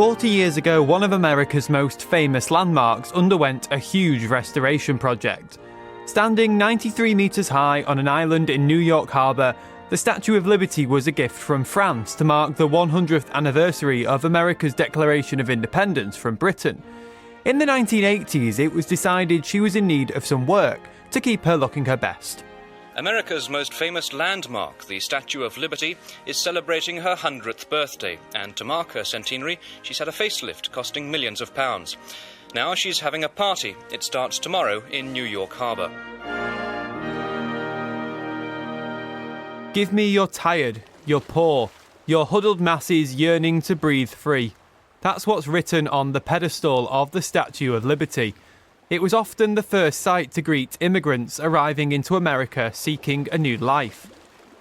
40 years ago, one of America's most famous landmarks underwent a huge restoration project. Standing 93 metres high on an island in New York Harbour, the Statue of Liberty was a gift from France to mark the 100th anniversary of America's Declaration of Independence from Britain. In the 1980s, it was decided she was in need of some work to keep her looking her best. America's most famous landmark, the Statue of Liberty, is celebrating her 100th birthday, and to mark her centenary, she's had a facelift costing millions of pounds. Now she's having a party. It starts tomorrow in New York Harbour. Give me your tired, your poor, your huddled masses yearning to breathe free. That's what's written on the pedestal of the Statue of Liberty. It was often the first sight to greet immigrants arriving into America seeking a new life.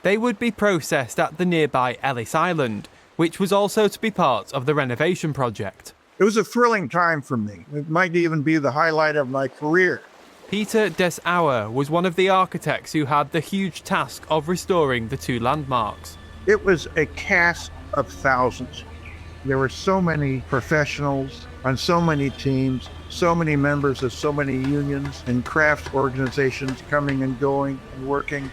They would be processed at the nearby Ellis Island, which was also to be part of the renovation project. It was a thrilling time for me. It might even be the highlight of my career. Peter Dessauer was one of the architects who had the huge task of restoring the two landmarks. It was a cast of thousands. There were so many professionals on so many teams, so many members of so many unions and craft organizations coming and going and working.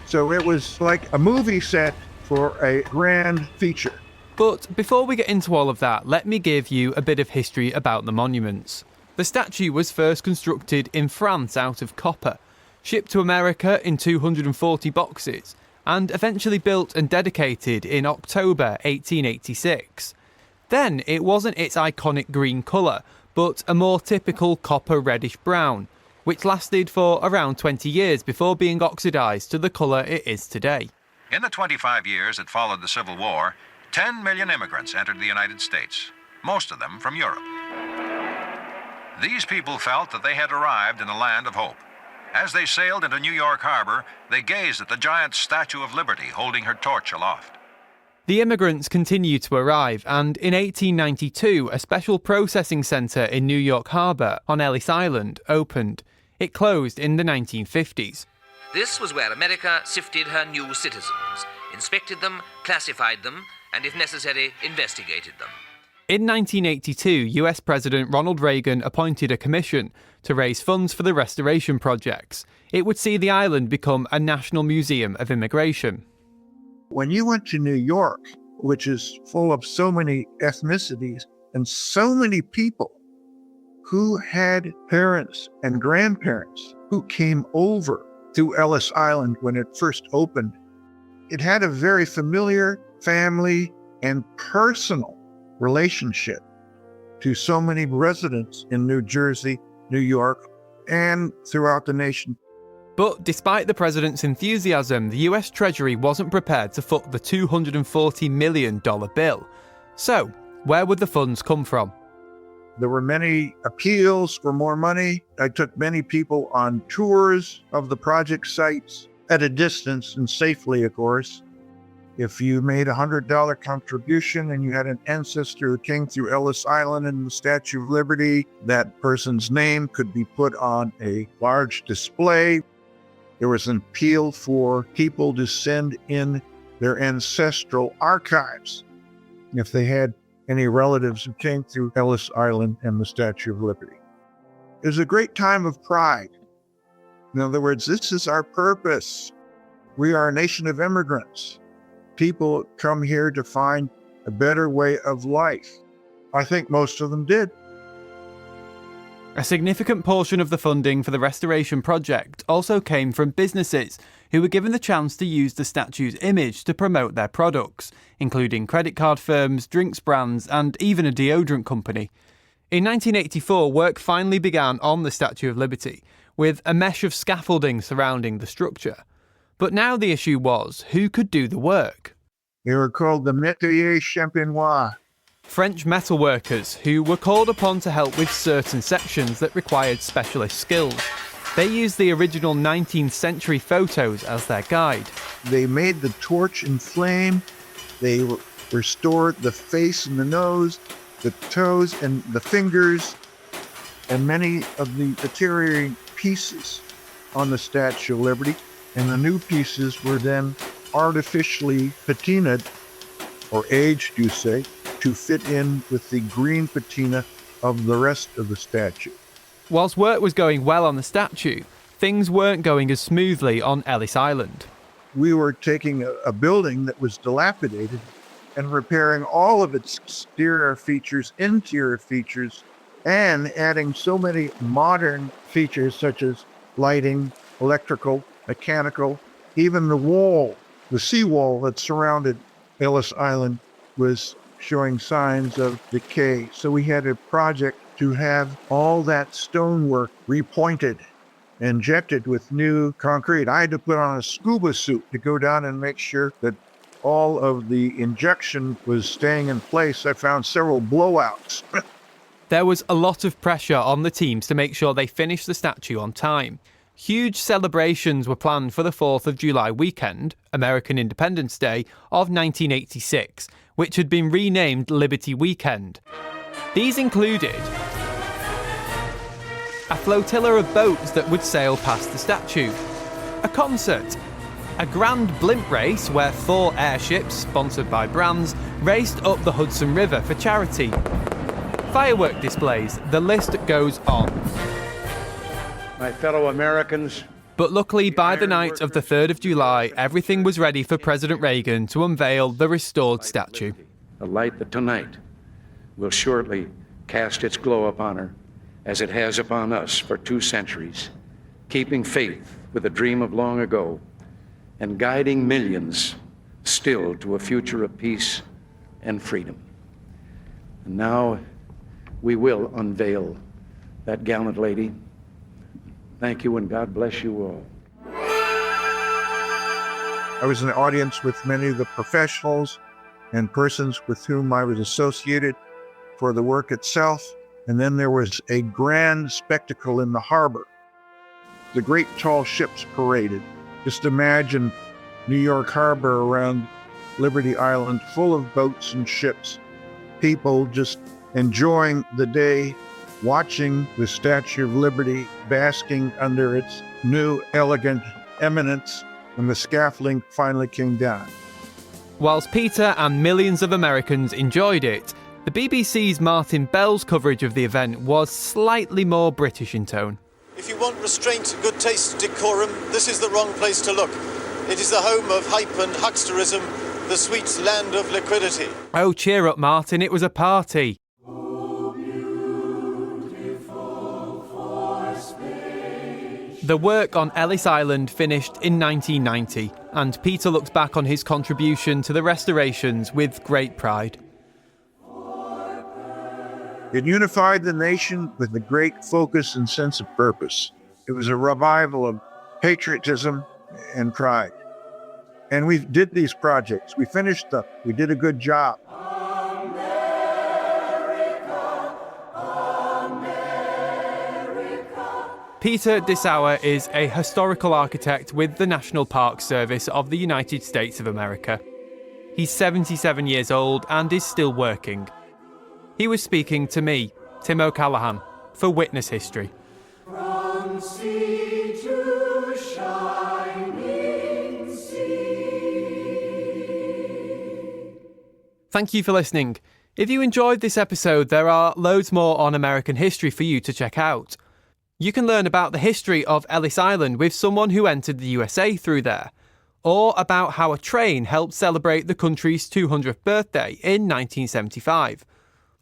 So it was like a movie set for a grand feature. But before we get into all of that, let me give you a bit of history about the monuments. The statue was first constructed in France out of copper, shipped to America in 240 boxes, and eventually built and dedicated in October 1886. Then it wasn't its iconic green colour, but a more typical copper reddish brown, which lasted for around 20 years before being oxidised to the colour it is today. In the 25 years that followed the Civil War, 10 million immigrants entered the United States, most of them from Europe. These people felt that they had arrived in a land of hope. As they sailed into New York Harbor, they gazed at the giant Statue of Liberty holding her torch aloft. The immigrants continued to arrive, and in 1892 a special processing centre in New York Harbour on Ellis Island opened. It closed in the 1950s. This was where America sifted her new citizens, inspected them, classified them, and if necessary, investigated them. In 1982, US President Ronald Reagan appointed a commission to raise funds for the restoration projects. It would see the island become a national museum of immigration. When you went to New York, which is full of so many ethnicities and so many people who had parents and grandparents who came over to Ellis Island when it first opened, it had a very familiar family and personal relationship to so many residents in New Jersey, New York, and throughout the nation. But despite the president's enthusiasm, the US Treasury wasn't prepared to foot the $240 million bill. So, where would the funds come from? There were many appeals for more money. I took many people on tours of the project sites at a distance and safely, of course. If you made a $100 contribution and you had an ancestor who came through Ellis Island and the Statue of Liberty, that person's name could be put on a large display. There was an appeal for people to send in their ancestral archives if they had any relatives who came through Ellis Island and the Statue of Liberty. It was a great time of pride. In other words, this is our purpose. We are a nation of immigrants. People come here to find a better way of life. I think most of them did. A significant portion of the funding for the restoration project also came from businesses who were given the chance to use the statue's image to promote their products, including credit card firms, drinks brands, and even a deodorant company. In 1984, work finally began on the Statue of Liberty, with a mesh of scaffolding surrounding the structure. But now the issue was, who could do the work? They were called the métier champenois. French metalworkers who were called upon to help with certain sections that required specialist skills. They used the original 19th century photos as their guide. They made the torch inflame. They restored the face and the nose, the toes and the fingers, and many of the deteriorating pieces on the Statue of Liberty. And the new pieces were then artificially patinaed, or aged, you say, to fit in with the green patina of the rest of the statue. Whilst work was going well on the statue, things weren't going as smoothly on Ellis Island. We were taking a building that was dilapidated and repairing all of its exterior features, interior features, and adding so many modern features such as lighting, electrical, mechanical, even the wall, the seawall that surrounded Ellis Island was showing signs of decay. So we had a project to have all that stonework repointed, injected with new concrete. I had to put on a scuba suit to go down and make sure that all of the injection was staying in place. I found several blowouts. There was a lot of pressure on the teams to make sure they finished the statue on time. Huge celebrations were planned for the 4th of July weekend, American Independence Day, of 1986, which had been renamed Liberty Weekend. These included a flotilla of boats that would sail past the statue, a concert, a grand blimp race where 4 airships, sponsored by brands, raced up the Hudson River for charity, firework displays, the list goes on. My fellow Americans. But luckily, by the night of the 3rd of July, everything was ready for President Reagan to unveil the restored statue. A light that tonight will shortly cast its glow upon her, as it has upon us for 2 centuries, keeping faith with a dream of long ago, and guiding millions still to a future of peace and freedom. And now we will unveil that gallant lady. Thank you, and God bless you all. I was in the audience with many of the professionals and persons with whom I was associated for the work itself. And then there was a grand spectacle in the harbor. The great tall ships paraded. Just imagine New York Harbor around Liberty Island full of boats and ships. People just enjoying the day, watching the Statue of Liberty basking under its new elegant eminence when the scaffolding finally came down. Whilst Peter and millions of Americans enjoyed it, the BBC's Martin Bell's coverage of the event was slightly more British in tone. If you want restraint, good taste, decorum, this is the wrong place to look. It is the home of hype and hucksterism, the sweet land of liquidity. Oh, cheer up, Martin, it was a party. The work on Ellis Island finished in 1990, and Peter looks back on his contribution to the restorations with great pride. It unified the nation with a great focus and sense of purpose. It was a revival of patriotism and pride. And we did these projects. We finished them. We did a good job. Peter Dessauer is a historical architect with the National Park Service of the United States of America. He's 77 years old and is still working. He was speaking to me, Tim O'Callaghan, for Witness History. From sea to shining sea. Thank you for listening. If you enjoyed this episode, there are loads more on American history for you to check out. You can learn about the history of Ellis Island with someone who entered the USA through there, or about how a train helped celebrate the country's 200th birthday in 1975,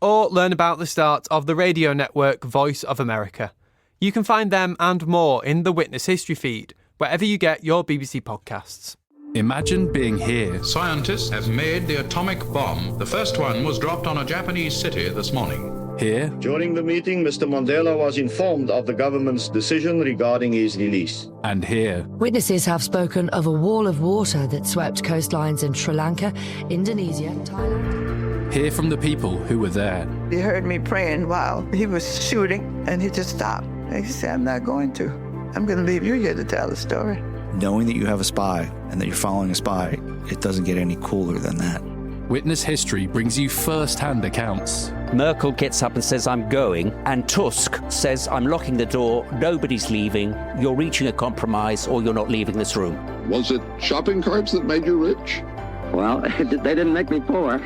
or learn about the start of the radio network Voice of America. You can find them and more in the Witness History feed, wherever you get your BBC podcasts. Imagine being here. Scientists have made the atomic bomb. The first one was dropped on a Japanese city this morning. Here. During the meeting, Mr. Mandela was informed of the government's decision regarding his release. And here. Witnesses have spoken of a wall of water that swept coastlines in Sri Lanka, Indonesia, Thailand. Hear from the people who were there. He heard me praying while he was shooting, and he just stopped. And he said, I'm not going to. I'm going to leave you here to tell the story. Knowing that you have a spy and that you're following a spy, it doesn't get any cooler than that. Witness History brings you first-hand accounts. Merkel gets up and says, I'm going, and Tusk says, I'm locking the door, nobody's leaving, you're reaching a compromise, or you're not leaving this room. Was it shopping carts that made you rich? Well, they didn't make me poor.